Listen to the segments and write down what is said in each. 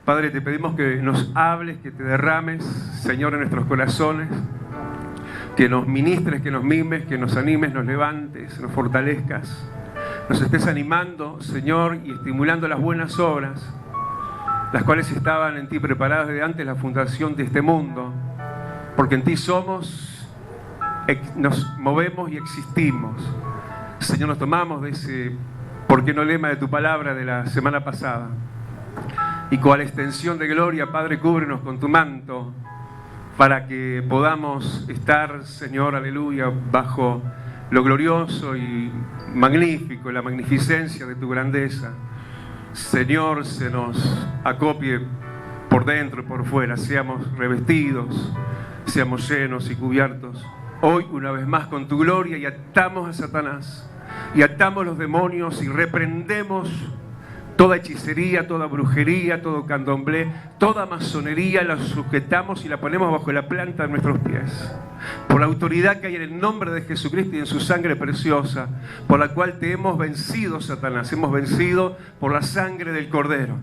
Padre, te pedimos que nos hables, que te derrames, Señor, en nuestros corazones, que nos ministres, que nos mimes, que nos animes, nos levantes, nos fortalezcas, nos estés animando, Señor, y estimulando las buenas obras, las cuales estaban en ti preparadas desde antes de la fundación de este mundo, porque en ti somos, nos movemos y existimos. Señor, nos tomamos de ese ¿por qué no lema de tu palabra de la semana pasada? Y con la extensión de gloria, Padre, cúbrenos con tu manto para que podamos estar, Señor, aleluya, bajo lo glorioso y magnífico, la magnificencia de tu grandeza. Señor, se nos acopie por dentro y por fuera, seamos revestidos, seamos llenos y cubiertos hoy una vez más con tu gloria, y atamos a Satanás y atamos los demonios y reprendemos toda hechicería, toda brujería, todo candomblé, toda masonería, la sujetamos y la ponemos bajo la planta de nuestros pies. Por la autoridad que hay en el nombre de Jesucristo y en su sangre preciosa, por la cual te hemos vencido, Satanás, hemos vencido por la sangre del Cordero.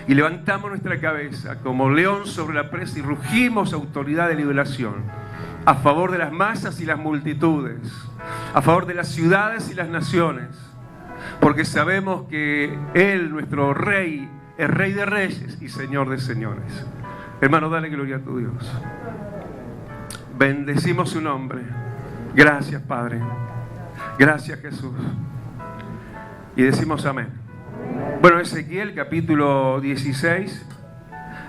Y levantamos nuestra cabeza como león sobre la presa y rugimos autoridad de liberación a favor de las masas y las multitudes, a favor de las ciudades y las naciones, porque sabemos que Él, nuestro Rey, es Rey de reyes y Señor de señores. Hermano, dale gloria a tu Dios. Bendecimos su nombre. Gracias, Padre. Gracias, Jesús. Y decimos amén. Bueno, Ezequiel, capítulo 16,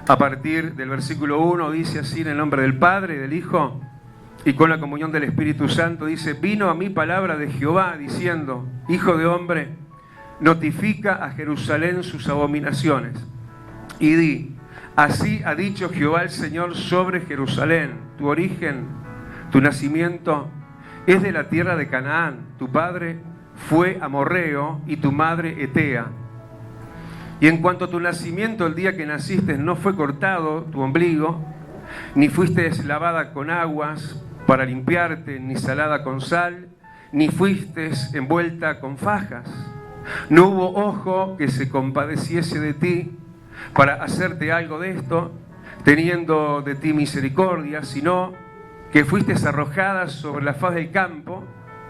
a partir del versículo 1, dice así: en el nombre del Padre, del Hijo y con la comunión del Espíritu Santo, dice: vino a mí palabra de Jehová, diciendo: Hijo de hombre, notifica a Jerusalén sus abominaciones, y di: así ha dicho Jehová el Señor sobre Jerusalén, tu origen, tu nacimiento es de la tierra de Canaán, tu padre fue amorreo y tu madre etea. Y en cuanto a tu nacimiento, el día que naciste no fue cortado tu ombligo, ni fuiste lavada con aguas para limpiarte, ni salada con sal, ni fuiste envuelta con fajas. No hubo ojo que se compadeciese de ti para hacerte algo de esto, teniendo de ti misericordia, sino que fuiste arrojada sobre la faz del campo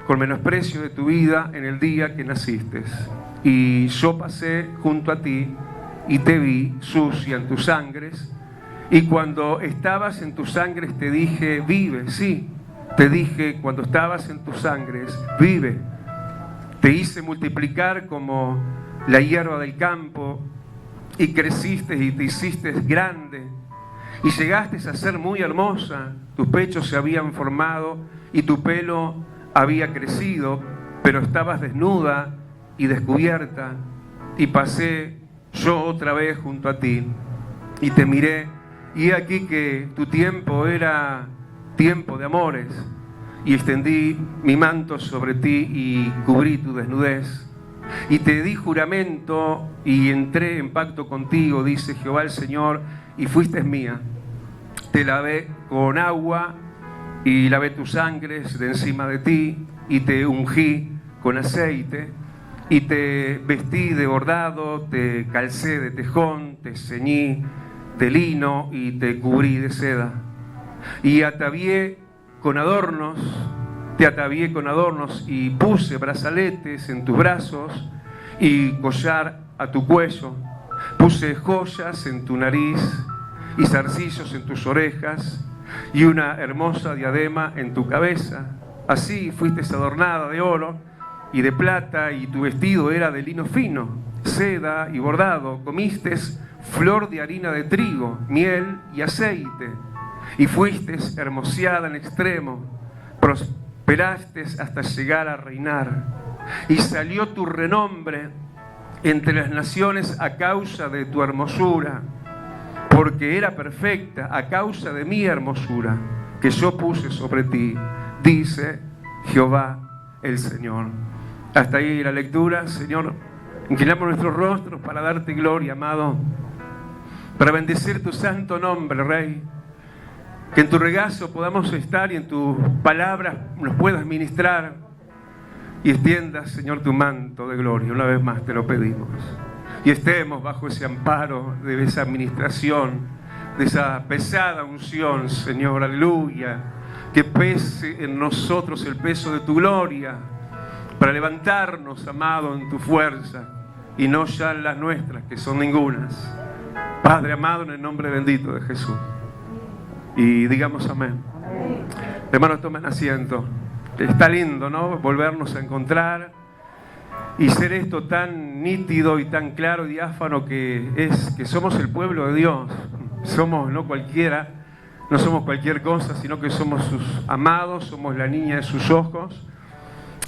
con menosprecio de tu vida en el día que naciste. Y yo pasé junto a ti y te vi sucia en tus sangres, y cuando estabas en tus sangres te dije: vive. Sí, te dije cuando estabas en tus sangres: vive. Te hice multiplicar como la hierba del campo, y creciste y te hiciste grande, y llegaste a ser muy hermosa. Tus pechos se habían formado y tu pelo había crecido, pero estabas desnuda y descubierta. Y pasé yo otra vez junto a ti y te miré, y he aquí que tu tiempo era tiempo de amores, y extendí mi manto sobre ti y cubrí tu desnudez, y te di juramento y entré en pacto contigo, dice Jehová el Señor, y fuiste mía. Te lavé con agua y lavé tus sangres de encima de ti, y te ungí con aceite, y te vestí de bordado, te calcé de tejón, te ceñí de lino y te cubrí de seda, y te atavié con adornos, y puse brazaletes en tus brazos y collar a tu cuello, puse joyas en tu nariz y zarcillos en tus orejas y una hermosa diadema en tu cabeza. Así fuiste adornada de oro y de plata, y tu vestido era de lino fino, seda y bordado. Comiste flor de harina de trigo, miel y aceite, y fuiste hermoseada en extremo, prosperaste hasta llegar a reinar, y salió tu renombre entre las naciones a causa de tu hermosura, porque era perfecta a causa de mi hermosura que yo puse sobre ti, dice Jehová el Señor. Hasta ahí la lectura. Señor, inclinamos nuestros rostros para darte gloria, amado, para bendecir tu santo nombre, Rey. Que en tu regazo podamos estar y en tus palabras nos puedas ministrar, y extiendas, Señor, tu manto de gloria. Una vez más te lo pedimos. y estemos bajo ese amparo de esa administración, de esa pesada unción, Señor, aleluya, que pese en nosotros el peso de tu gloria, para levantarnos, amado, en tu fuerza, y no ya en las nuestras, que son ningunas. Padre amado, en el nombre bendito de Jesús. Y digamos amén. Hermanos, tomen asiento. Está lindo, ¿no? Volvernos a encontrar y ser esto tan nítido y tan claro y diáfano que somos el pueblo de Dios. Somos no cualquiera, no somos cualquier cosa, sino que somos sus amados, somos la niña de sus ojos.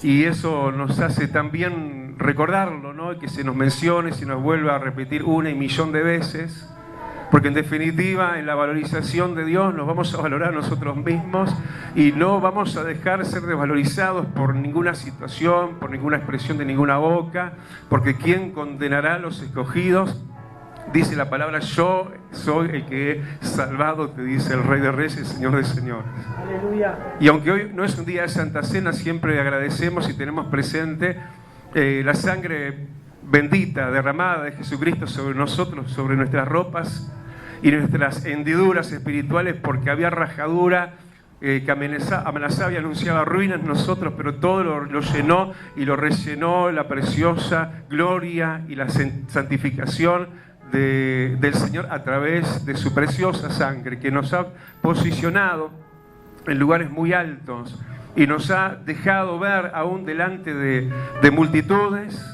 Y eso nos hace también recordarlo, ¿no? Que se nos mencione, se nos vuelva a repetir una y millón de veces. Porque en definitiva, en la valorización de Dios nos vamos a valorar nosotros mismos y no vamos a dejar ser desvalorizados por ninguna situación, por ninguna expresión de ninguna boca, porque ¿quién condenará a los escogidos? Dice la palabra, yo soy el que he salvado, te dice el Rey de Reyes, el Señor de Señores. Aleluya. Y aunque hoy no es un día de Santa Cena, siempre agradecemos y tenemos presente la sangre bendita derramada de Jesucristo sobre nosotros, sobre nuestras ropas y nuestras hendiduras espirituales, porque había rajadura que amenazaba y anunciaba ruina en nosotros, pero todo lo llenó y lo rellenó la preciosa gloria y la santificación del Señor a través de su preciosa sangre, que nos ha posicionado en lugares muy altos y nos ha dejado ver aún delante de multitudes.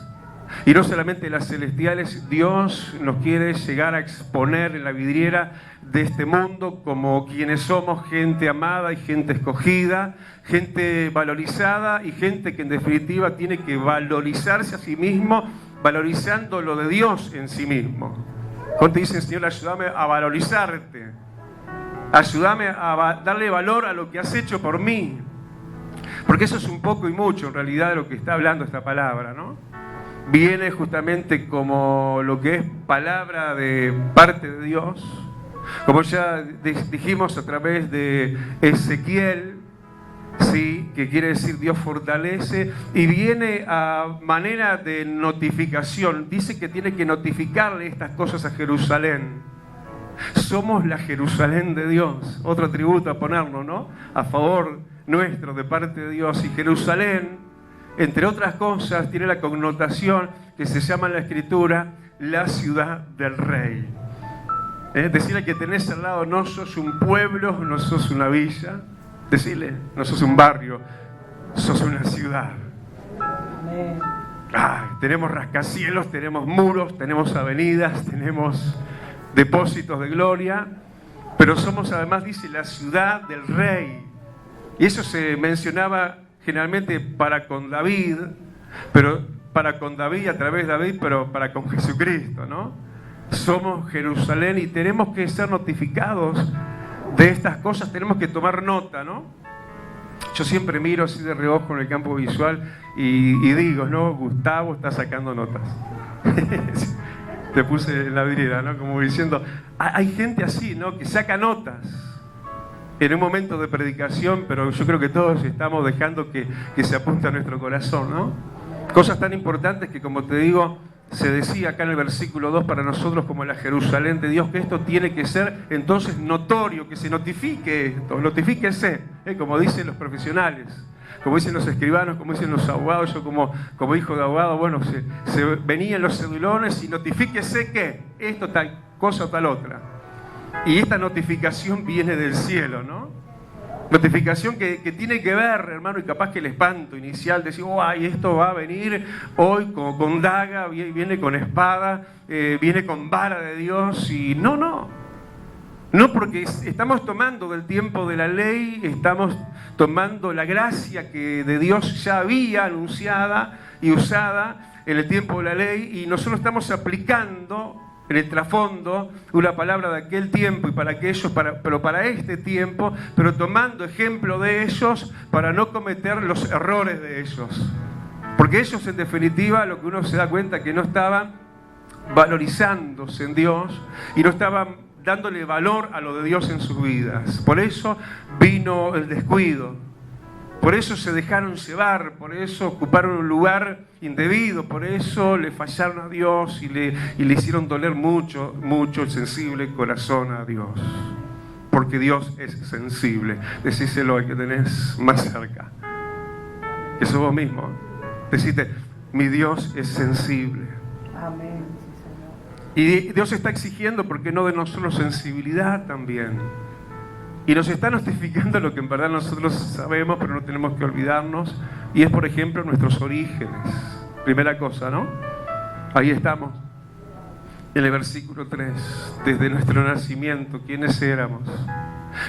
Y no solamente las celestiales, Dios nos quiere llegar a exponer en la vidriera de este mundo como quienes somos, gente amada y gente escogida, gente valorizada y gente que en definitiva tiene que valorizarse a sí mismo, valorizando lo de Dios en sí mismo. Cuando te dicen, Señor, ayúdame a valorizarte, ayúdame a darle valor a lo que has hecho por mí, porque eso es un poco y mucho en realidad de lo que está hablando esta palabra, ¿no? Viene justamente como lo que es palabra de parte de Dios, como ya dijimos a través de Ezequiel, ¿sí? Que quiere decir Dios fortalece, y viene a manera de notificación. Dice que tiene que notificarle estas cosas a Jerusalén. Somos la Jerusalén de Dios, otro atributo a ponernos, ¿no? A favor nuestro de parte de Dios. Y Jerusalén, entre otras cosas, tiene la connotación que se llama en la Escritura la ciudad del Rey. Decirle que tenés al lado, no sos un pueblo, no sos una villa. Decirle, no sos un barrio, sos una ciudad. Tenemos rascacielos, tenemos muros, tenemos avenidas, tenemos depósitos de gloria, pero somos además, dice, la ciudad del Rey. Y eso se mencionaba generalmente para con David, pero para con David, a través de David, pero para con Jesucristo, ¿no? Somos Jerusalén y tenemos que ser notificados de estas cosas, tenemos que tomar nota, ¿no? Yo siempre miro así de reojo en el campo visual y digo, ¿no? Gustavo está sacando notas. Te puse en la vidriera, ¿no? Como diciendo, hay gente así, ¿no? Que saca notas en un momento de predicación, pero yo creo que todos estamos dejando que se apunte a nuestro corazón, ¿no? Cosas tan importantes que, como te digo, se decía acá en el versículo 2 para nosotros como la Jerusalén de Dios, que esto tiene que ser entonces notorio, que se notifique esto, notifíquese, como dicen los profesionales, como dicen los escribanos, como dicen los abogados. Yo como hijo de abogado, bueno, se venían los cedulones y notifíquese que esto tal cosa o tal otra. Y esta notificación viene del cielo, ¿no? Notificación que tiene que ver, hermano, y capaz que el espanto inicial, decir, ay, esto va a venir hoy con daga, viene con espada, viene con vara de Dios, y no, porque estamos tomando del tiempo de la ley, estamos tomando la gracia que de Dios ya había anunciada y usada en el tiempo de la ley, y nosotros estamos aplicando en el trasfondo una palabra de aquel tiempo y para aquellos, pero para este tiempo, pero tomando ejemplo de ellos para no cometer los errores de ellos. Porque ellos, en definitiva, lo que uno se da cuenta que no estaban valorizándose en Dios y no estaban dándole valor a lo de Dios en sus vidas. Por eso vino el descuido. Por eso se dejaron llevar, por eso ocuparon un lugar indebido, por eso le fallaron a Dios y le hicieron doler mucho, mucho el sensible corazón a Dios. Porque Dios es sensible. Decíselo al que tenés más cerca. Que sos vos mismo. Decite, mi Dios es sensible. Amén. Y Dios está exigiendo, ¿por qué no de nosotros sensibilidad también? Y nos está notificando lo que en verdad nosotros sabemos, pero no tenemos que olvidarnos. Y es, por ejemplo, nuestros orígenes. Primera cosa, ¿no? Ahí estamos. En el versículo 3. Desde nuestro nacimiento, ¿quiénes éramos?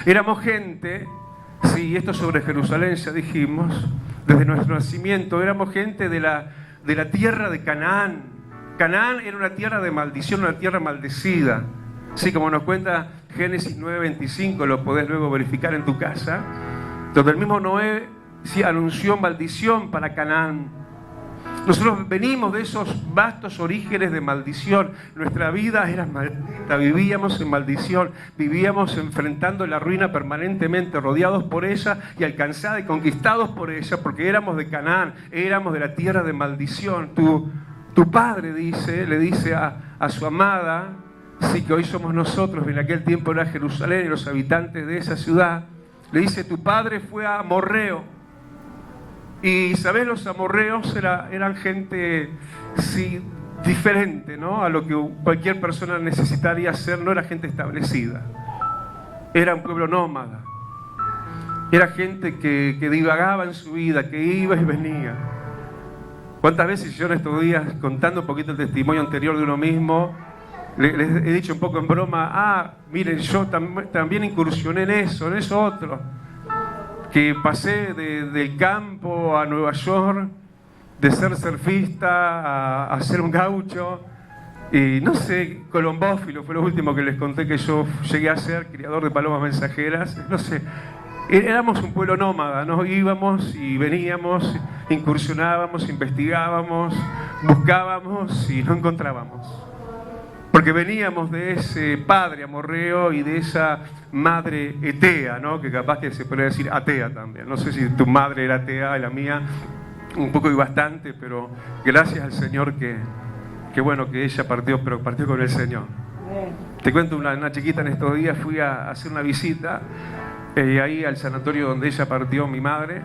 Éramos gente, sí, esto sobre Jerusalén ya dijimos. Desde nuestro nacimiento éramos gente de la tierra de Canaán. Canaán era una tierra de maldición, una tierra maldecida. Sí, como nos cuenta Génesis 9:25, lo podés luego verificar en tu casa, donde el mismo Noé sí anunció maldición para Canaán. Nosotros venimos de esos vastos orígenes de maldición. Nuestra vida era maldita, vivíamos en maldición, vivíamos enfrentando la ruina permanentemente, rodeados por ella y alcanzados y conquistados por ella, porque éramos de Canaán, éramos de la tierra de maldición. Tu padre le dice a su amada, sí, que hoy somos nosotros, en aquel tiempo era Jerusalén y los habitantes de esa ciudad, le dice, tu padre fue amorreo. Y sabés, los amorreos eran gente, sí, diferente, ¿no? A lo que cualquier persona necesitaría ser. No era gente establecida, era un pueblo nómada, era gente que divagaba en su vida, que iba y venía. ¿Cuántas veces yo en estos días, contando un poquito el testimonio anterior de uno mismo, les he dicho un poco en broma, miren, yo también incursioné en eso otro, que pasé del campo a Nueva York, de ser surfista a ser un gaucho, y no sé, colombófilo fue lo último que les conté que yo llegué a ser, criador de palomas mensajeras, no sé, éramos un pueblo nómada, ¿no? Íbamos y veníamos, incursionábamos, investigábamos, buscábamos y no encontrábamos. Porque veníamos de ese padre amorreo y de esa madre etea, ¿no? Que capaz que se puede decir atea también. No sé si tu madre era atea y la mía un poco y bastante, pero gracias al Señor que bueno, que ella partió, pero partió con el Señor. Te cuento una chiquita en estos días, fui a hacer una visita ahí al sanatorio donde ella partió, mi madre.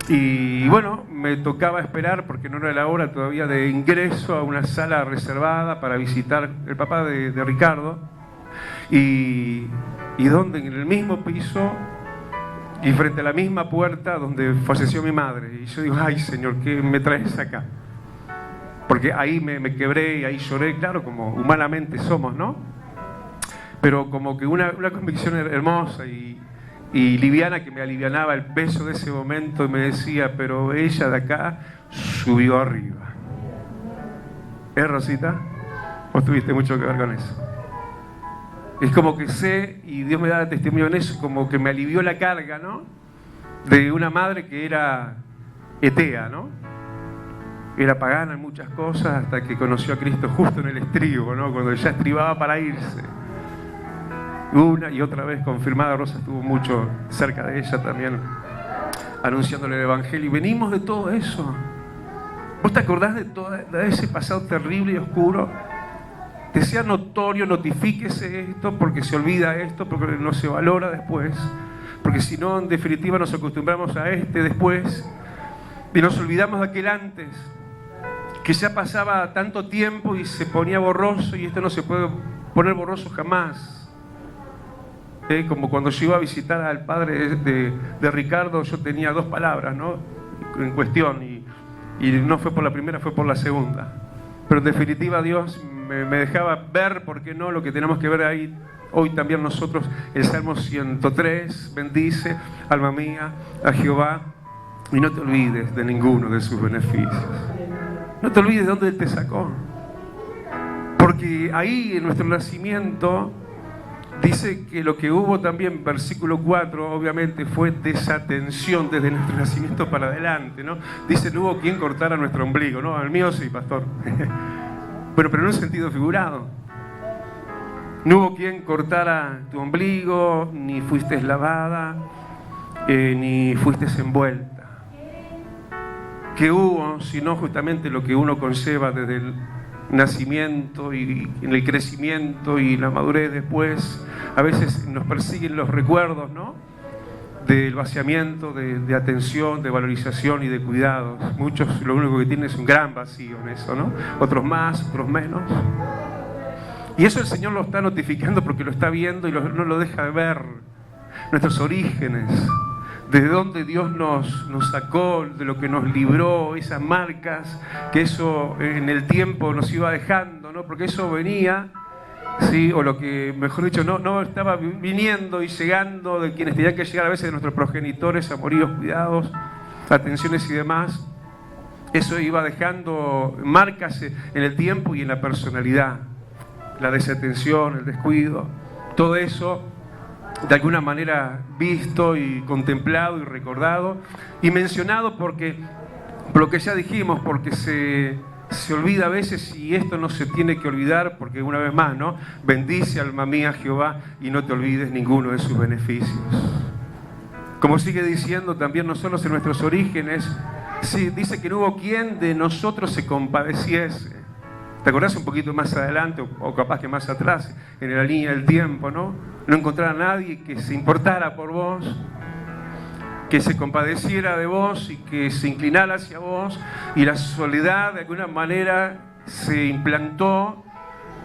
Y bueno, me tocaba esperar porque no era la hora todavía de ingreso a una sala reservada para visitar el papá de Ricardo. Y donde en el mismo piso y frente a la misma puerta donde falleció mi madre. Y yo digo, ay Señor, ¿qué me traes acá? Porque ahí me quebré y ahí lloré, claro, como humanamente somos, ¿no? Pero como que una convicción hermosa y liviana, que me alivianaba el peso de ese momento, y me decía, pero ella de acá subió arriba. Rosita? ¿Vos tuviste mucho que ver con eso? Es como que sé, y Dios me da testimonio en eso, como que me alivió la carga, ¿no? De una madre que era etea, ¿no? Era pagana en muchas cosas hasta que conoció a Cristo justo en el estribo, ¿no? Cuando ya estribaba para irse. Una y otra vez confirmada, Rosa estuvo mucho cerca de ella también, anunciándole el Evangelio. Y venimos de todo eso. ¿Vos te acordás de ese pasado terrible y oscuro? Que sea notorio, notifíquese esto, porque se olvida esto, porque no se valora después. Porque si no, en definitiva, nos acostumbramos a después y nos olvidamos de aquel antes, que ya pasaba tanto tiempo y se ponía borroso, y esto no se puede poner borroso jamás. Como cuando yo iba a visitar al padre de Ricardo, yo tenía 2 palabras, ¿no? En cuestión, y no fue por la primera, fue por la segunda. Pero en definitiva Dios me dejaba ver, ¿por qué no?, lo que tenemos que ver ahí hoy también nosotros. El Salmo 103, bendice, alma mía, a Jehová, y no te olvides de ninguno de sus beneficios. No te olvides de dónde Él te sacó. Porque ahí en nuestro nacimiento dice que lo que hubo también, versículo 4, obviamente fue desatención desde nuestro nacimiento para adelante, ¿no? Dice, no hubo quien cortara nuestro ombligo, ¿no? El mío sí, pastor. Pero en un sentido figurado. No hubo quien cortara tu ombligo, ni fuiste lavada. ni fuiste envuelta. ¿Qué hubo? Sino justamente lo que uno conlleva desde el nacimiento y en el crecimiento y la madurez después. A veces nos persiguen los recuerdos, ¿no?, del vaciamiento, de atención, de valorización y de cuidados. Muchos lo único que tienen es un gran vacío en eso, ¿no? Otros más, otros menos. Y eso el Señor lo está notificando porque lo está viendo y no lo deja de ver. Nuestros orígenes, desde donde Dios nos sacó, de lo que nos libró, esas marcas, que eso en el tiempo nos iba dejando, ¿no? Porque eso venía, ¿sí? O lo que, mejor dicho, no estaba viniendo y llegando de quienes tenían que llegar a veces de nuestros progenitores, amoríos, cuidados, atenciones y demás. Eso iba dejando marcas en el tiempo y en la personalidad. La desatención, el descuido, todo eso de alguna manera visto y contemplado y recordado y mencionado porque, por lo que ya dijimos, porque se olvida a veces, y esto no se tiene que olvidar, porque una vez más, ¿no? Bendice, alma mía, Jehová, y no te olvides ninguno de sus beneficios. Como sigue diciendo también nosotros en nuestros orígenes, sí, dice que no hubo quien de nosotros se compadeciese. ¿Te acordás un poquito más adelante, o capaz que más atrás, en la línea del tiempo, ¿no? No encontrar a nadie que se importara por vos, que se compadeciera de vos y que se inclinara hacia vos, y la soledad de alguna manera se implantó,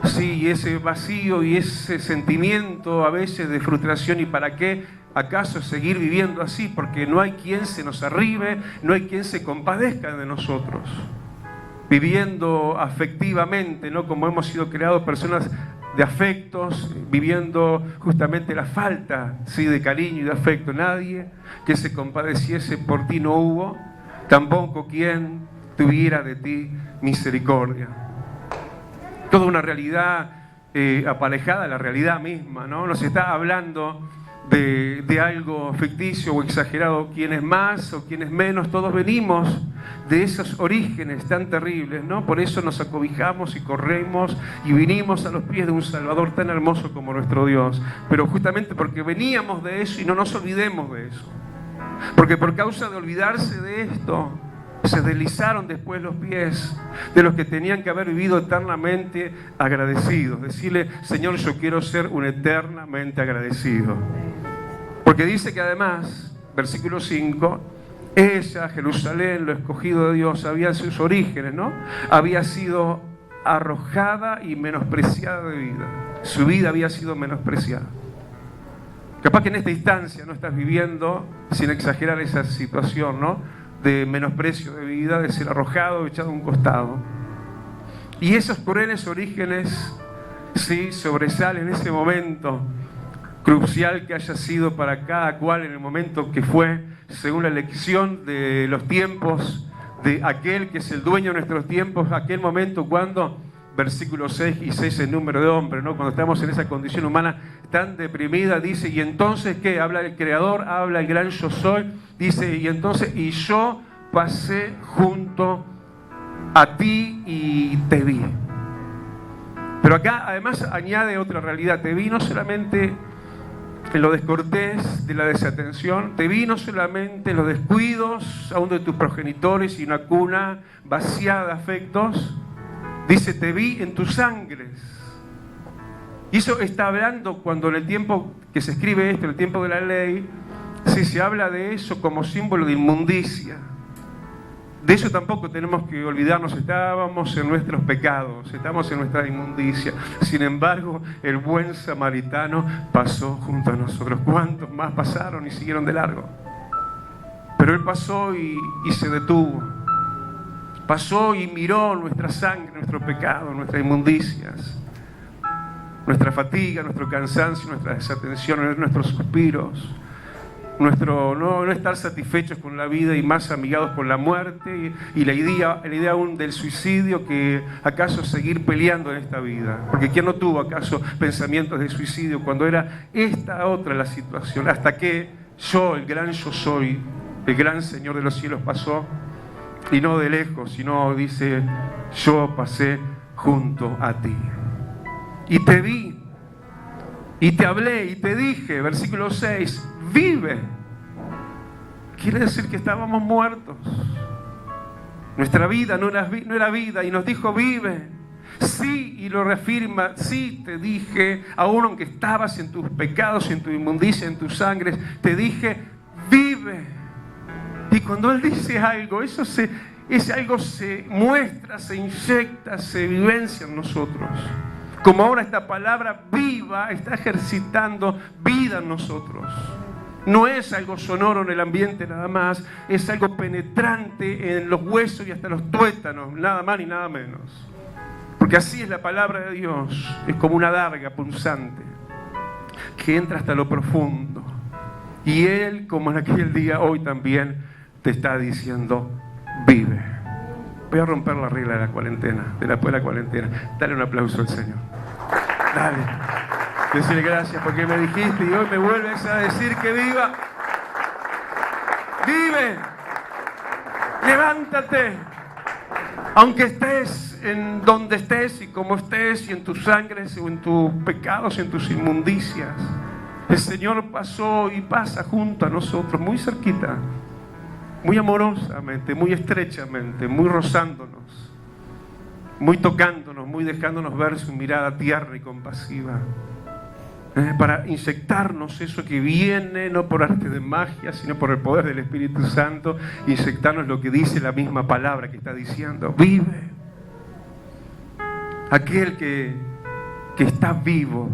sí, y ese vacío y ese sentimiento a veces de frustración. ¿Y para qué acaso seguir viviendo así? Porque no hay quien se nos arribe, no hay quien se compadezca de nosotros, viviendo afectivamente, ¿no? Como hemos sido creados personas de afectos, viviendo justamente la falta, ¿sí?, de cariño y de afecto. Nadie que se compadeciese por ti no hubo, tampoco quien tuviera de ti misericordia. Toda una realidad aparejada a la realidad misma, ¿no? Nos está hablando de algo ficticio o exagerado. Quienes más o quienes menos, todos venimos de esos orígenes tan terribles, ¿no? Por eso nos acobijamos y corremos y vinimos a los pies de un Salvador tan hermoso como nuestro Dios. Pero justamente porque veníamos de eso, y no nos olvidemos de eso. Porque por causa de olvidarse de esto, se deslizaron después los pies de los que tenían que haber vivido eternamente agradecidos. Decirle: Señor, yo quiero ser un eternamente agradecido. Porque dice que además, versículo 5, ella, Jerusalén, lo escogido de Dios, había sus orígenes, ¿no? Había sido arrojada y menospreciada de vida. Su vida había sido menospreciada. Capaz que en esta instancia no estás viviendo, sin exagerar, esa situación, ¿no?, de menosprecio de vida, de ser arrojado, echado a un costado. Y esos crueles orígenes, sí, sobresalen en ese momento crucial que haya sido para cada cual en el momento que fue, según la elección de los tiempos, de aquel que es el dueño de nuestros tiempos, aquel momento cuando, versículos 6 y 6, el número de hombre, ¿no? Cuando estamos en esa condición humana tan deprimida, dice: y entonces, ¿qué? Habla el Creador, habla el gran yo soy, dice: y entonces, y yo pasé junto a ti y te vi. Pero acá además añade otra realidad: te vi no solamente en lo descortés de la desatención, te vi no solamente en los descuidos aún de tus progenitores y una cuna vaciada de afectos, dice: te vi en tus sangres. Y eso está hablando, cuando en el tiempo que se escribe esto, en el tiempo de la ley, si se habla de eso como símbolo de inmundicia. De eso tampoco tenemos que olvidarnos. Estábamos en nuestros pecados, estamos en nuestra inmundicia. Sin embargo, el buen samaritano pasó junto a nosotros. ¿Cuántos más pasaron y siguieron de largo? Pero él pasó y se detuvo. Pasó y miró nuestra sangre, nuestro pecado, nuestras inmundicias, nuestra fatiga, nuestro cansancio, nuestra desatención, nuestros suspiros, nuestro no estar satisfechos con la vida y más amigados con la muerte, y la idea aún del suicidio, que acaso seguir peleando en esta vida. Porque ¿quién no tuvo acaso pensamientos de suicidio cuando era esta otra la situación? Hasta que yo, el gran yo soy, el gran Señor de los cielos, pasó, y no de lejos, sino dice: yo pasé junto a ti y te vi y te hablé y te dije, versículo 6, vive. quiere decir que estábamos muertos. Nuestra vida no era vida, y nos dijo: vive. Sí, y lo reafirma: sí, te dije, aún aunque estabas en tus pecados, en tu inmundicia, en tus sangres, te dije: vive. Y cuando Él dice algo, ese algo se muestra, se inyecta, se vivencia en nosotros. Como ahora esta palabra viva está ejercitando vida en nosotros. No es algo sonoro en el ambiente nada más, es algo penetrante en los huesos y hasta los tuétanos, nada más ni nada menos. Porque así es la palabra de Dios, es como una daga punzante que entra hasta lo profundo. Y Él, como en aquel día, hoy también te está diciendo: vive. Voy a romper la regla de la cuarentena, después de la cuarentena. Dale un aplauso al Señor. Dale. Decirle gracias porque me dijiste y hoy me vuelves a decir que viva. Vive. Levántate. Aunque estés en donde estés y como estés, y en tus sangres o en tus pecados, en tus inmundicias, el Señor pasó y pasa junto a nosotros, muy cerquita, muy amorosamente, muy estrechamente, muy rozándonos, muy tocándonos, muy dejándonos ver su mirada tierna y compasiva, para inyectarnos eso que viene no por arte de magia, sino por el poder del Espíritu Santo, inyectarnos lo que dice la misma palabra que está diciendo: vive. Aquel que está vivo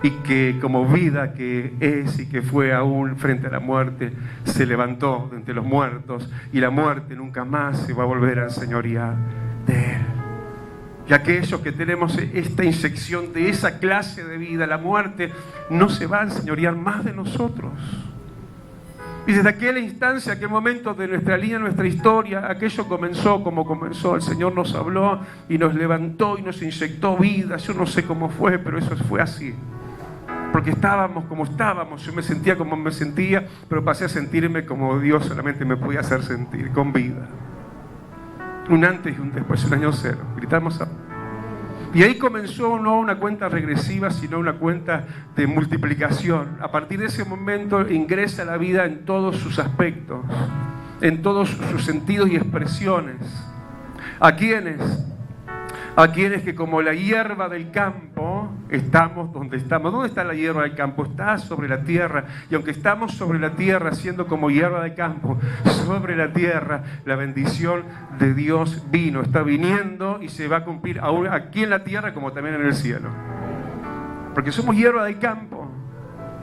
y que como vida que es y que fue aún frente a la muerte, se levantó de entre los muertos, y la muerte nunca más se va a volver a enseñorear de Él. Y aquellos que tenemos esta inyección de esa clase de vida, la muerte no se va a enseñorear más de nosotros. Y desde aquella instancia, aquel momento de nuestra línea, nuestra historia, aquello comenzó como comenzó. El Señor nos habló y nos levantó y nos inyectó vida. Yo no sé cómo fue, pero eso fue así. Porque estábamos como estábamos, yo me sentía como me sentía, pero pasé a sentirme como Dios solamente me podía hacer sentir, con vida. Un antes y un después, un año cero. Gritamos. Y ahí comenzó no una cuenta regresiva, sino una cuenta de multiplicación. A partir de ese momento ingresa la vida en todos sus aspectos, en todos sus sentidos y expresiones. ¿A quiénes? A quienes que como la hierba del campo estamos donde estamos. ¿Dónde está la hierba del campo? Está sobre la tierra. Y aunque estamos sobre la tierra, siendo como hierba de campo, sobre la tierra, la bendición de Dios vino, está viniendo y se va a cumplir aún aquí en la tierra como también en el cielo. Porque somos hierba del campo.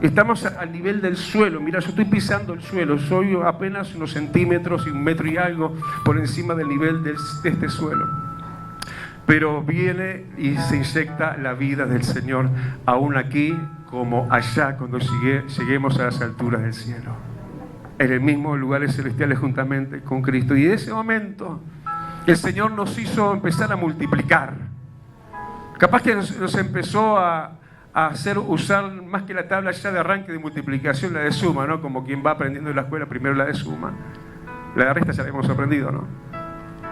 Estamos al nivel del suelo. Mira, yo estoy pisando el suelo. Soy apenas unos centímetros y 1 metro y algo por encima del nivel de este suelo. Pero viene y se inyecta la vida del Señor, aún aquí como allá, cuando lleguemos a las alturas del cielo, en el mismo lugares celestiales juntamente con Cristo. Y de ese momento el Señor nos hizo empezar a multiplicar. Capaz que nos empezó a hacer usar más que la tabla ya de arranque de multiplicación, la de suma, ¿no? Como quien va aprendiendo en la escuela, primero la de suma. La de resta ya la hemos aprendido, ¿no?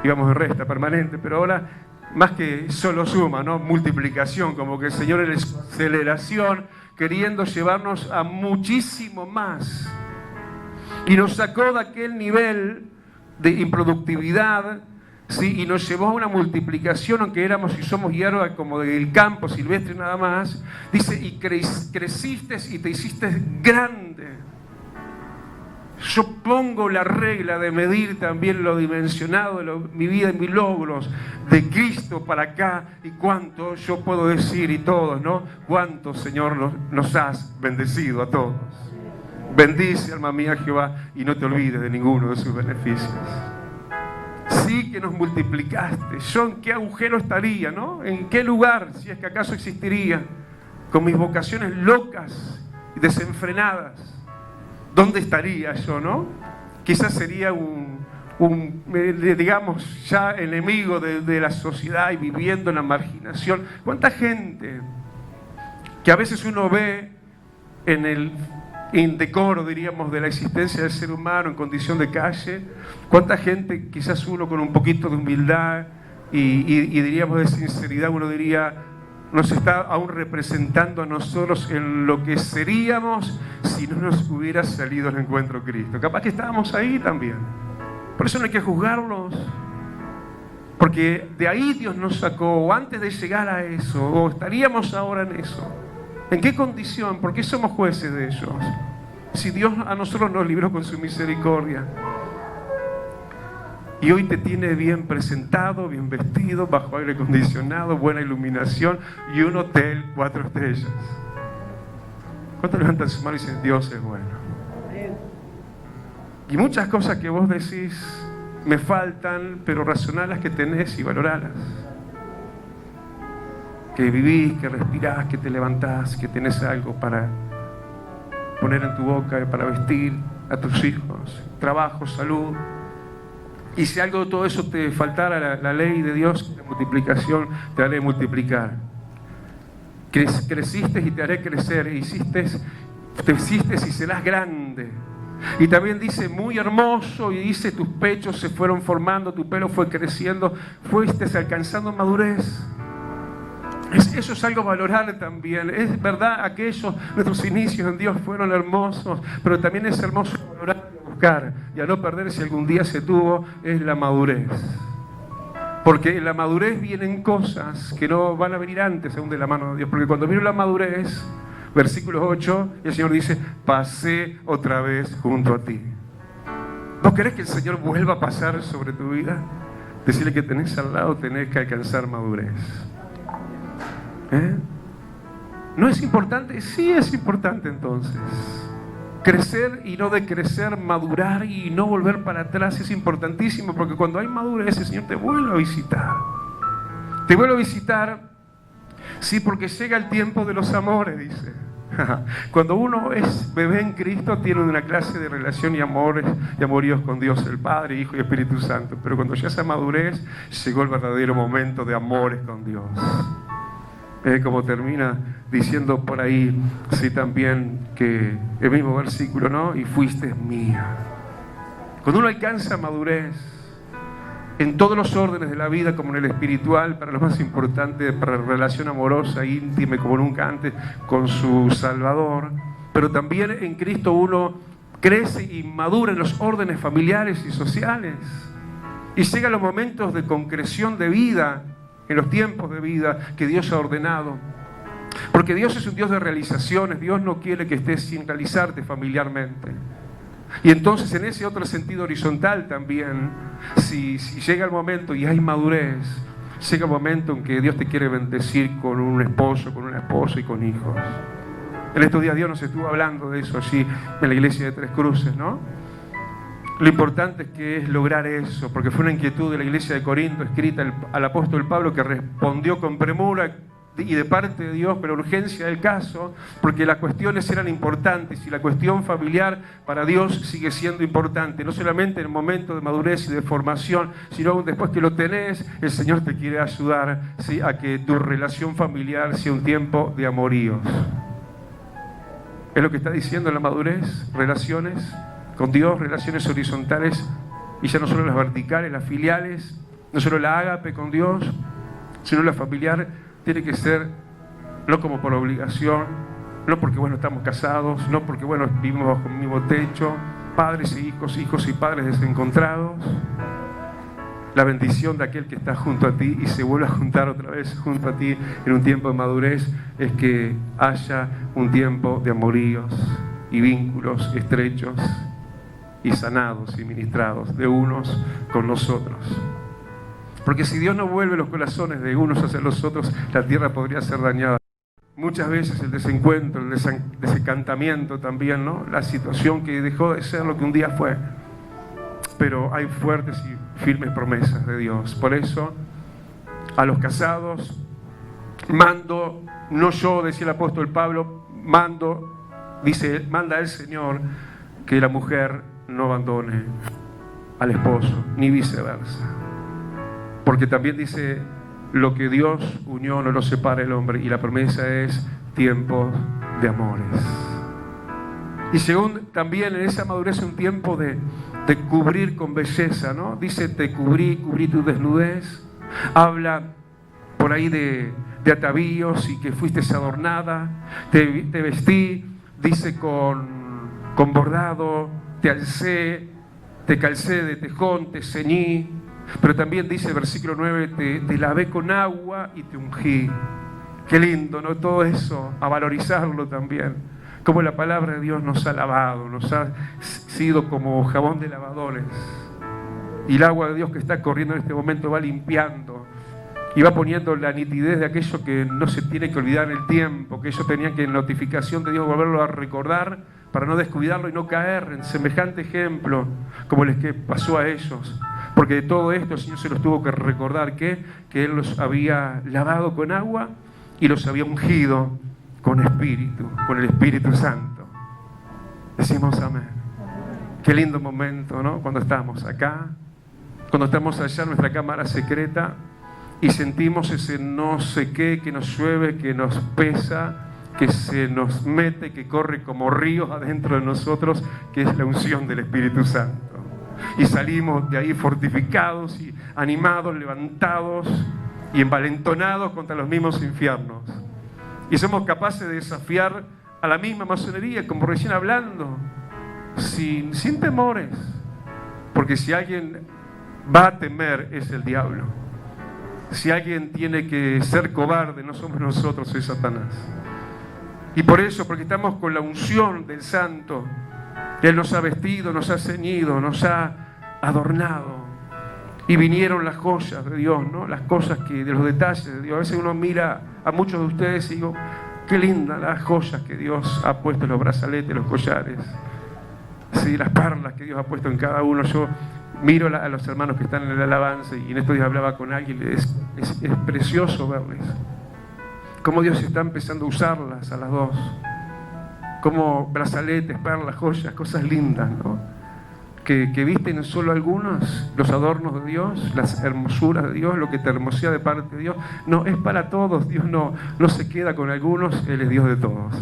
Íbamos en resta permanente, pero ahora más que solo suma, ¿no? Multiplicación, como que el Señor en aceleración, queriendo llevarnos a muchísimo más. Y nos sacó de aquel nivel de improductividad, ¿sí? Y nos llevó a una multiplicación, aunque éramos y somos hierba como del campo silvestre nada más. Dice: y creciste y te hiciste grande. Yo pongo la regla de medir también lo dimensionado de mi vida y mis logros de Cristo para acá, y cuánto yo puedo decir, y todos, ¿no? Cuánto, Señor, nos has bendecido a todos. Bendice, alma mía, Jehová, y no te olvides de ninguno de sus beneficios. Sí que nos multiplicaste. Yo en qué agujero estaría, ¿no? ¿En qué lugar, si es que acaso existiría, con mis vocaciones locas y desenfrenadas? ¿Dónde estaría yo, no? Quizás sería digamos, ya enemigo de la sociedad y viviendo en la marginación. ¿Cuánta gente que a veces uno ve en el indecoro, diríamos, de la existencia del ser humano en condición de calle? ¿Cuánta gente, quizás uno con un poquito de humildad y diríamos de sinceridad, uno diría: nos está aún representando a nosotros en lo que seríamos si no nos hubiera salido el encuentro Cristo. Capaz que estábamos ahí también. Por eso no hay que juzgarlos. Porque de ahí Dios nos sacó, o antes de llegar a eso, o estaríamos ahora en eso. ¿En qué condición? ¿Por qué somos jueces de ellos? Si Dios a nosotros nos libró con su misericordia. Y hoy te tiene bien presentado, bien vestido, bajo aire acondicionado, buena iluminación y un hotel 4 estrellas. ¿Cuántos levantan su mano y dicen, Dios es bueno? Y muchas cosas que vos decís me faltan, pero razonalas que tenés y valoralas. Que vivís, que respirás, que te levantás, que tenés algo para poner en tu boca, para vestir a tus hijos, trabajo, salud. Y si algo de todo eso te faltara, la ley de Dios, la multiplicación, te haré multiplicar. Creciste y te haré crecer, te hiciste y serás grande. Y también dice muy hermoso, y dice tus pechos se fueron formando, tu pelo fue creciendo, fuiste alcanzando madurez. Eso es algo valorable también. Es verdad, nuestros inicios en Dios fueron hermosos, pero también es hermoso valorar y buscar y a no perder si algún día se tuvo, es la madurez. Porque en la madurez vienen cosas que no van a venir antes aún de la mano de Dios. Porque cuando vino la madurez, versículo 8, el Señor dice, pasé otra vez junto a ti. ¿Vos querés que el Señor vuelva a pasar sobre tu vida? Decirle que tenés al lado, tenés que alcanzar madurez. ¿No es importante? Sí es importante entonces. Crecer y no decrecer, madurar y no volver para atrás es importantísimo, porque cuando hay madurez el Señor te vuelve a visitar. Te vuelve a visitar, sí, porque llega el tiempo de los amores, dice. Cuando uno es bebé en Cristo tiene una clase de relación y amoríos con Dios, el Padre, Hijo y Espíritu Santo. Pero cuando ya esa madurez, llegó el verdadero momento de amores con Dios. Como termina diciendo por ahí, sí, también, que el mismo versículo, ¿no? Y fuiste mía. Cuando uno alcanza madurez en todos los órdenes de la vida, como en el espiritual, para lo más importante, para la relación amorosa, íntima, como nunca antes, con su Salvador, pero también en Cristo uno crece y madura en los órdenes familiares y sociales, y llega a los momentos de concreción de vida, en los tiempos de vida que Dios ha ordenado. Porque Dios es un Dios de realizaciones. Dios no quiere que estés sin realizarte familiarmente. Y entonces en ese otro sentido horizontal también, si llega el momento y hay madurez, llega el momento en que Dios te quiere bendecir con un esposo, con una esposa y con hijos. En estos días Dios nos estuvo hablando de eso allí en la iglesia de Tres Cruces, ¿no? Lo importante es que es lograr eso, porque fue una inquietud de la iglesia de Corinto escrita al apóstol Pablo, que respondió con premura y de parte de Dios, pero urgencia del caso, porque las cuestiones eran importantes y la cuestión familiar para Dios sigue siendo importante, no solamente en el momento de madurez y de formación, sino después que lo tenés, el Señor te quiere ayudar, ¿sí?, a que tu relación familiar sea un tiempo de amoríos. Es lo que está diciendo la madurez, relaciones con Dios, relaciones horizontales, y ya no solo las verticales, las filiales, no solo la ágape con Dios, sino la familiar tiene que ser no como por obligación, no porque estamos casados, no porque vivimos bajo el mismo techo, padres e hijos, hijos y padres desencontrados. La bendición de aquel que está junto a ti y se vuelve a juntar otra vez junto a ti en un tiempo de madurez es que haya un tiempo de amoríos y vínculos estrechos y sanados y ministrados de unos con los otros. Porque si Dios no vuelve los corazones de unos hacia los otros, la tierra podría ser dañada. Muchas veces el desencuentro, el desencantamiento también, ¿no? La situación que dejó de ser lo que un día fue. Pero hay fuertes y firmes promesas de Dios. Por eso, a los casados, mando, no yo, decía el apóstol Pablo, manda el Señor que la mujer no abandone al esposo, ni viceversa. Porque también dice, lo que Dios unió no lo separa el hombre, y la promesa es tiempo de amores. Y según también en esa madurez un tiempo de cubrir con belleza, ¿no? Dice, te cubrí tu desnudez. Habla por ahí de de atavíos y que fuiste adornada, te vestí, dice, con bordado, te alcé, te calcé de tejón, te ceñí, pero también dice el versículo 9, te lavé con agua y te ungí. Qué lindo, ¿no? Todo eso, a valorizarlo también. Como la palabra de Dios nos ha lavado, nos ha sido como jabón de lavadores. Y el agua de Dios que está corriendo en este momento va limpiando y va poniendo la nitidez de aquello que no se tiene que olvidar en el tiempo, que ellos tenían que en notificación de Dios volverlo a recordar para no descuidarlo y no caer en semejante ejemplo como les que pasó a ellos. Porque de todo esto el Señor se los tuvo que recordar que Él los había lavado con agua y los había ungido con el Espíritu Santo. Decimos amén. Qué lindo momento, ¿no? Cuando estamos acá, cuando estamos allá en nuestra cámara secreta y sentimos ese no sé qué que nos llueve, que nos pesa, que se nos mete, que corre como ríos adentro de nosotros, que es la unción del Espíritu Santo. Y salimos de ahí fortificados y animados, levantados y envalentonados contra los mismos infiernos. Y somos capaces de desafiar a la misma masonería, como recién hablando, sin temores. Porque si alguien va a temer es el diablo. Si alguien tiene que ser cobarde, no somos nosotros, es Satanás. Y por eso, porque estamos con la unción del Santo, Él nos ha vestido, nos ha ceñido, nos ha adornado. Y vinieron las joyas de Dios, ¿no? Las cosas de los detalles de Dios. A veces uno mira a muchos de ustedes y digo, qué lindas las joyas que Dios ha puesto en los brazaletes, los collares. Sí, las perlas que Dios ha puesto en cada uno. Yo miro a los hermanos que están en el alabanza y en estos días hablaba con alguien, es precioso verles. Cómo Dios está empezando a usarlas a las dos. Como brazaletes, perlas, joyas, cosas lindas, ¿no? Que visten solo algunos, los adornos de Dios, las hermosuras de Dios, lo que te hermosea de parte de Dios. No, es para todos. Dios no se queda con algunos, Él es Dios de todos.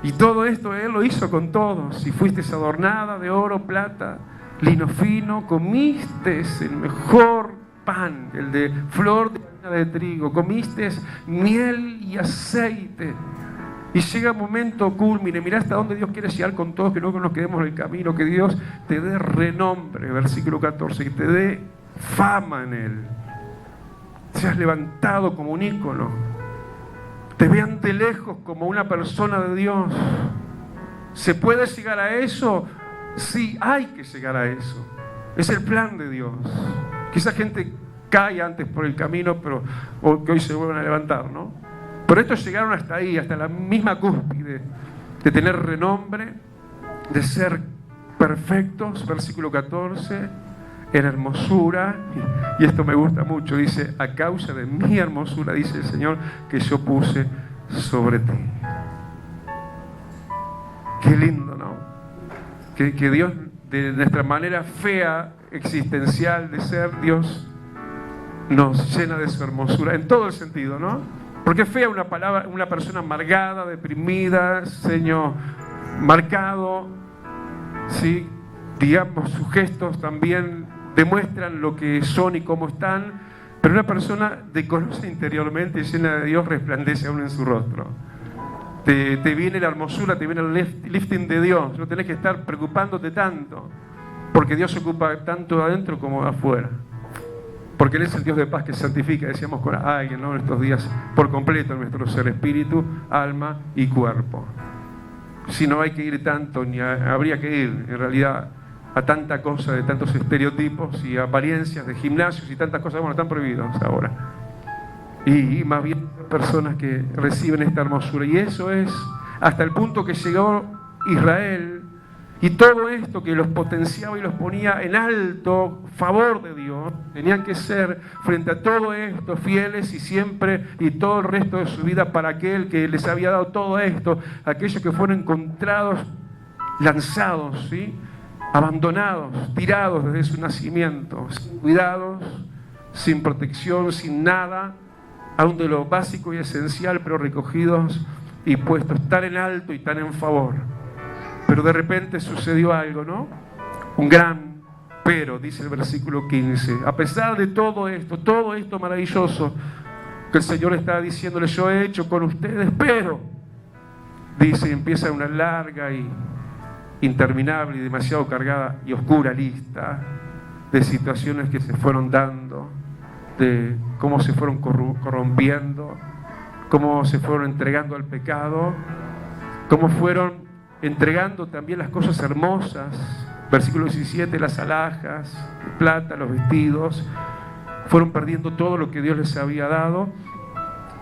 Y todo esto Él lo hizo con todos. Si fuiste adornada de oro, plata, lino fino, comiste el mejor pan, el de flor de harina de trigo, comiste miel y aceite. Y llega un momento culmine, mirá hasta dónde Dios quiere llegar con todos, que no nos quedemos en el camino, que Dios te dé renombre, versículo 14, que te dé fama en Él. Seas levantado como un ícono, te vean de lejos como una persona de Dios. ¿Se puede llegar a eso? Sí, hay que llegar a eso. Es el plan de Dios. Que esa gente cae antes por el camino, pero que hoy se vuelvan a levantar, ¿no? Por esto llegaron hasta ahí, hasta la misma cúspide, de tener renombre, de ser perfectos, versículo 14, en hermosura, y esto me gusta mucho, dice, a causa de mi hermosura, dice el Señor, que yo puse sobre ti. Qué lindo, ¿no? Que Dios, de nuestra manera fea, existencial de ser, Dios nos llena de su hermosura, en todo el sentido, ¿no? Porque es fea una persona amargada, deprimida, ceño marcado, ¿sí? Digamos, sus gestos también demuestran lo que son y cómo están, pero una persona decorosa interiormente y llena de Dios resplandece aún en su rostro. Te viene la hermosura, te viene el lifting de Dios, no tenés que estar preocupándote tanto, porque Dios se ocupa tanto adentro como afuera. Porque Él es el Dios de paz que santifica, decíamos con alguien, ¿no? En estos días, por completo nuestro ser, espíritu, alma y cuerpo. Si no hay que ir tanto, ni habría que ir, en realidad, a tanta cosa, de tantos estereotipos y apariencias de gimnasios y tantas cosas, bueno, están prohibidos ahora. Y más bien personas que reciben esta hermosura. Y eso es hasta el punto que llegó Israel. Y todo esto que los potenciaba y los ponía en alto favor de Dios, tenían que ser frente a todo esto fieles y siempre y todo el resto de su vida para aquel que les había dado todo esto, aquellos que fueron encontrados, lanzados, ¿sí? Abandonados, tirados desde su nacimiento, sin cuidados, sin protección, sin nada, aún de lo básico y esencial, pero recogidos y puestos tan en alto y tan en favor. Pero de repente sucedió algo, ¿no? Un gran pero, dice el versículo 15. A pesar de todo esto maravilloso, que el Señor está diciéndole: yo he hecho con ustedes, pero, dice, empieza una larga y interminable y demasiado cargada y oscura lista de situaciones que se fueron dando, de cómo se fueron corrompiendo, cómo se fueron entregando al pecado, cómo fueron entregando también las cosas hermosas. Versículo 17, las alhajas, la plata, los vestidos, fueron perdiendo todo lo que Dios les había dado,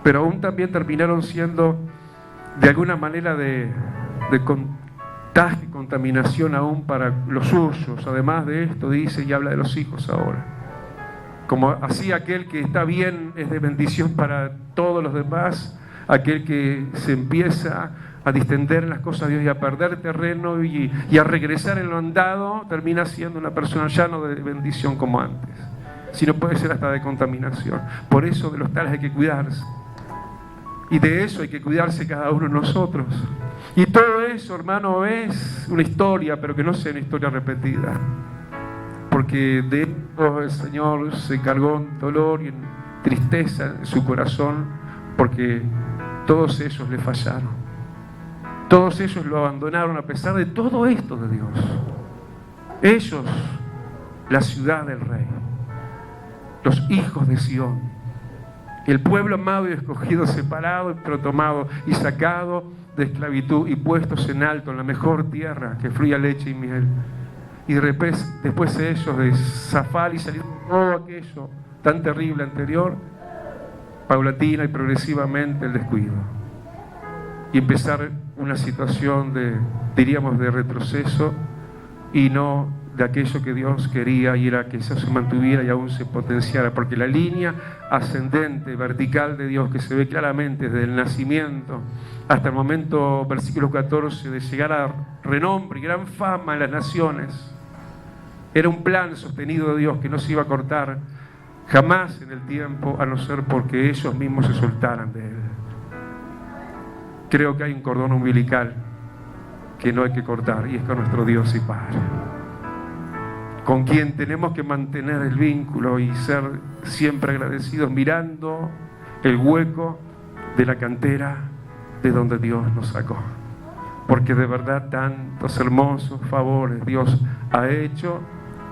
pero aún también terminaron siendo de alguna manera de contagio y contaminación aún para los suyos. Además de esto, dice y habla de los hijos ahora. Como así aquel que está bien es de bendición para todos los demás, aquel que se empieza a distender en las cosas de Dios y a perder terreno y a regresar en lo andado, termina siendo una persona ya no de bendición como antes, sino puede ser hasta de contaminación. Por eso de los tales hay que cuidarse, y de eso hay que cuidarse cada uno de nosotros. Y todo eso, hermano, es una historia, pero que no sea una historia repetida, porque de esto el Señor se cargó en dolor y en tristeza en su corazón, porque todos ellos le fallaron. Todos ellos lo abandonaron a pesar de todo esto de Dios. Ellos, la ciudad del Rey, los hijos de Sión, el pueblo amado y escogido, separado, pero tomado y sacado de esclavitud y puestos en alto en la mejor tierra que fluye leche y miel. Y después ellos de zafar y salir de todo aquello tan terrible anterior, paulatina y progresivamente el descuido. Y empezar una situación diríamos, de retroceso, y no de aquello que Dios quería, y era que eso se mantuviera y aún se potenciara, porque la línea ascendente, vertical de Dios, que se ve claramente desde el nacimiento hasta el momento, versículo 14, de llegar a renombre y gran fama en las naciones, era un plan sostenido de Dios que no se iba a cortar jamás en el tiempo, a no ser porque ellos mismos se soltaran de Él. Creo que hay un cordón umbilical que no hay que cortar, y es con nuestro Dios y Padre, con quien tenemos que mantener el vínculo y ser siempre agradecidos, mirando el hueco de la cantera de donde Dios nos sacó, porque de verdad tantos hermosos favores Dios ha hecho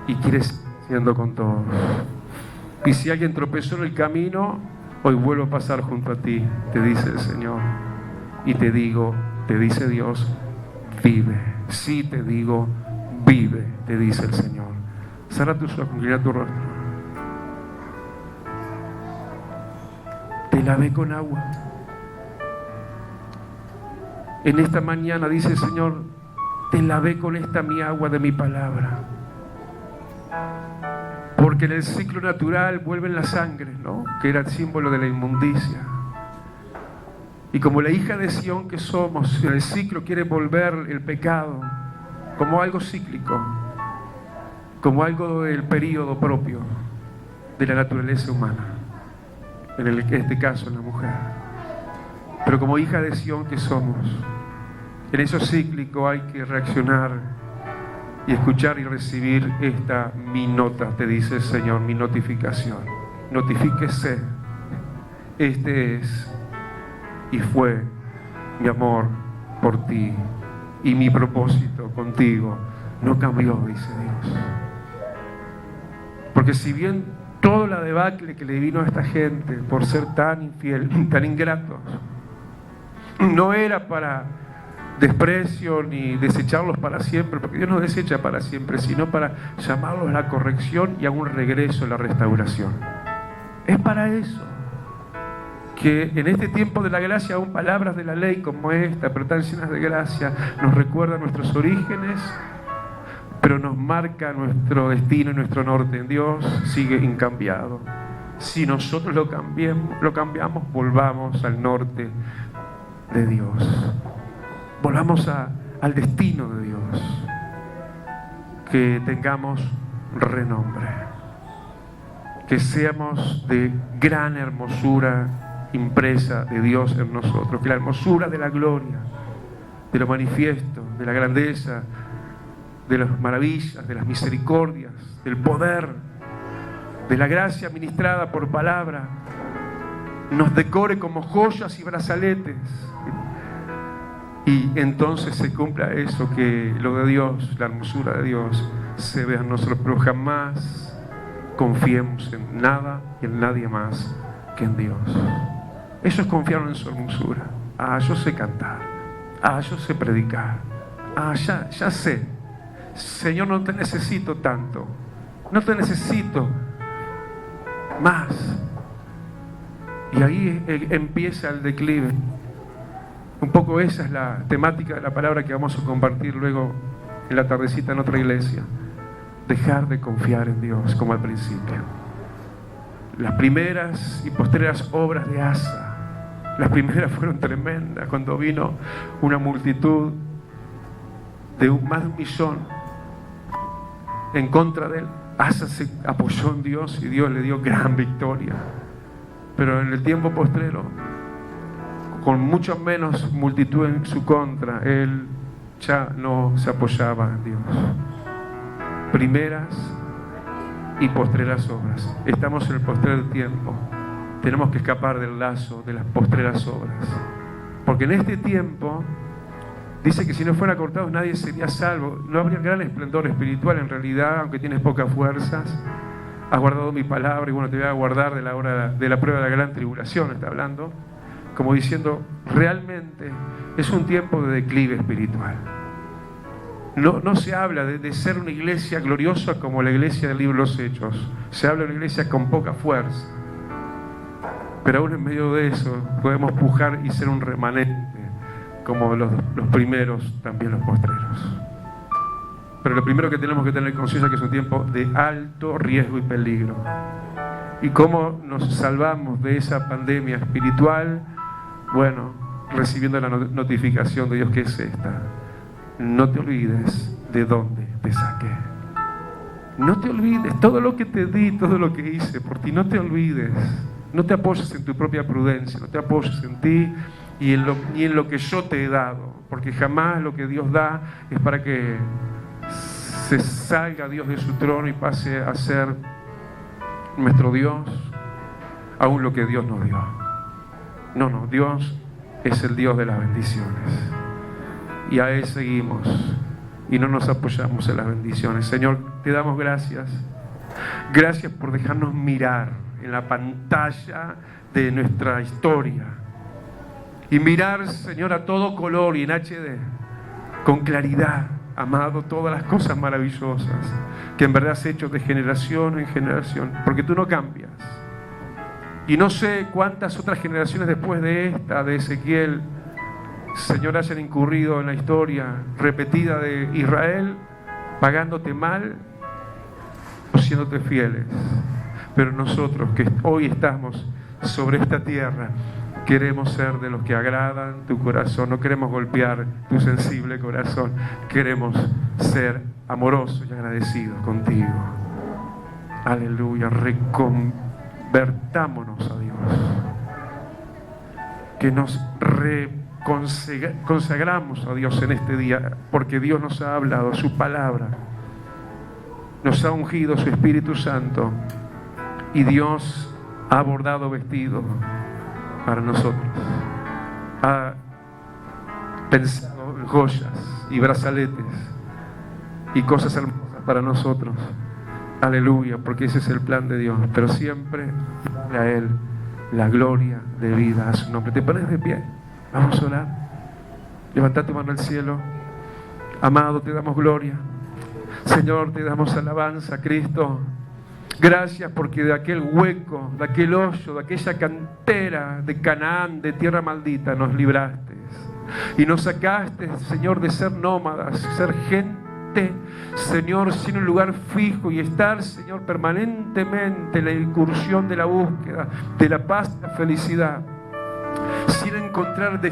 y quiere seguir haciendo con todos. Y si alguien tropezó en el camino, hoy vuelvo a pasar junto a ti, te dice el Señor. Y te digo, te dice Dios, vive. Sí, te digo, vive, te dice el Señor. Cierra tus ojos, inclina tu rostro. Te lavé con agua. En esta mañana dice el Señor, te lavé con esta mi agua de mi palabra. Porque en el ciclo natural vuelven las sangres, ¿no? Que era el símbolo de la inmundicia. Y como la hija de Sión que somos, en el ciclo quiere volver el pecado como algo cíclico, como algo del periodo propio de la naturaleza humana, en este caso en la mujer. Pero como hija de Sión que somos, en eso cíclico hay que reaccionar y escuchar y recibir esta mi nota, te dice el Señor, mi notificación. Notifíquese, este es y fue mi amor por ti, y mi propósito contigo no cambió, dice Dios. Porque si bien toda la debacle que le vino a esta gente por ser tan infiel, tan ingratos, no era para desprecio ni desecharlos para siempre, porque Dios no desecha para siempre, sino para llamarlos a la corrección y a un regreso a la restauración. Es para eso que en este tiempo de la gracia, aún palabras de la ley como esta, pero tan llenas de gracia, nos recuerdan nuestros orígenes, pero nos marca nuestro destino y nuestro norte en Dios sigue incambiado. Si nosotros lo cambiamos, volvamos al norte de Dios. Volvamos al destino de Dios. Que tengamos renombre. Que seamos de gran hermosura impresa de Dios en nosotros, que la hermosura de la gloria, de lo manifiesto, de la grandeza, de las maravillas, de las misericordias, del poder, de la gracia ministrada por palabra, nos decore como joyas y brazaletes. Y entonces se cumpla eso, que lo de Dios, la hermosura de Dios, se vea en nosotros, pero jamás confiemos en nada y en nadie más que en Dios. Ellos confiaron en su hermosura. Yo sé cantar. Yo sé predicar. Ya sé. Señor, no te necesito tanto. No te necesito más. Y ahí empieza el declive. Un poco esa es la temática de la palabra que vamos a compartir luego en la tardecita en otra iglesia. Dejar de confiar en Dios como al principio. Las primeras y postreras obras de Asa, las primeras fueron tremendas, cuando vino una multitud de más de 1 millón en contra de él. Asa se apoyó en Dios y Dios le dio gran victoria. Pero en el tiempo postrero, con mucho menos multitud en su contra, él ya no se apoyaba en Dios. Primeras y postreras obras. Estamos en el postrer tiempo. Tenemos que escapar del lazo de las postreras obras. Porque en este tiempo dice que si no fuera cortados nadie sería salvo. No habría gran esplendor espiritual en realidad, aunque tienes pocas fuerzas. Has guardado mi palabra y bueno, te voy a guardar de la hora de la prueba de la gran tribulación, está hablando. Como diciendo, realmente es un tiempo de declive espiritual. No se habla de ser una iglesia gloriosa como la iglesia del libro de los Hechos. Se habla de una iglesia con poca fuerza. Pero aún en medio de eso podemos pujar y ser un remanente como los primeros, también los postreros. Pero lo primero que tenemos que tener conciencia es que es un tiempo de alto riesgo y peligro. ¿Y cómo nos salvamos de esa pandemia espiritual? Bueno, recibiendo la notificación de Dios que es esta. No te olvides de dónde te saqué. No te olvides, todo lo que te di, todo lo que hice por ti, no te olvides. No te apoyes en tu propia prudencia, no te apoyes en ti y en lo que yo te he dado, porque jamás lo que Dios da es para que se salga Dios de su trono y pase a ser nuestro Dios, aún lo que Dios nos dio. No, Dios es el Dios de las bendiciones. Y a Él seguimos y no nos apoyamos en las bendiciones. Señor, te damos gracias. Gracias por dejarnos mirar en la pantalla de nuestra historia. Y mirar, Señor, a todo color y en HD, con claridad, amado, todas las cosas maravillosas que en verdad has hecho de generación en generación. Porque tú no cambias. Y no sé cuántas otras generaciones después de esta, de Ezequiel, Señor, hayan incurrido en la historia repetida de Israel, pagándote mal o siéndote fieles. Pero nosotros que hoy estamos sobre esta tierra, queremos ser de los que agradan tu corazón. No queremos golpear tu sensible corazón. Queremos ser amorosos y agradecidos contigo. Aleluya. Reconvertámonos a Dios. Que nos consagramos a Dios en este día, porque Dios nos ha hablado, su palabra nos ha ungido, su Espíritu Santo, y Dios ha bordado vestido para nosotros, ha pensado en joyas y brazaletes y cosas hermosas para nosotros. Aleluya, porque ese es el plan de Dios, pero siempre a Él la gloria de vida a su nombre. ¿Te pones de pie? Vamos a orar. Levanta tu mano al cielo. Amado, te damos gloria. Señor, te damos alabanza, Cristo. Gracias porque de aquel hueco, de aquel hoyo, de aquella cantera de Canaán, de tierra maldita, nos libraste. Y nos sacaste, Señor, de ser nómadas, ser gente, Señor, sin un lugar fijo y estar, Señor, permanentemente en la incursión de la búsqueda de la paz y la felicidad, sin encontrar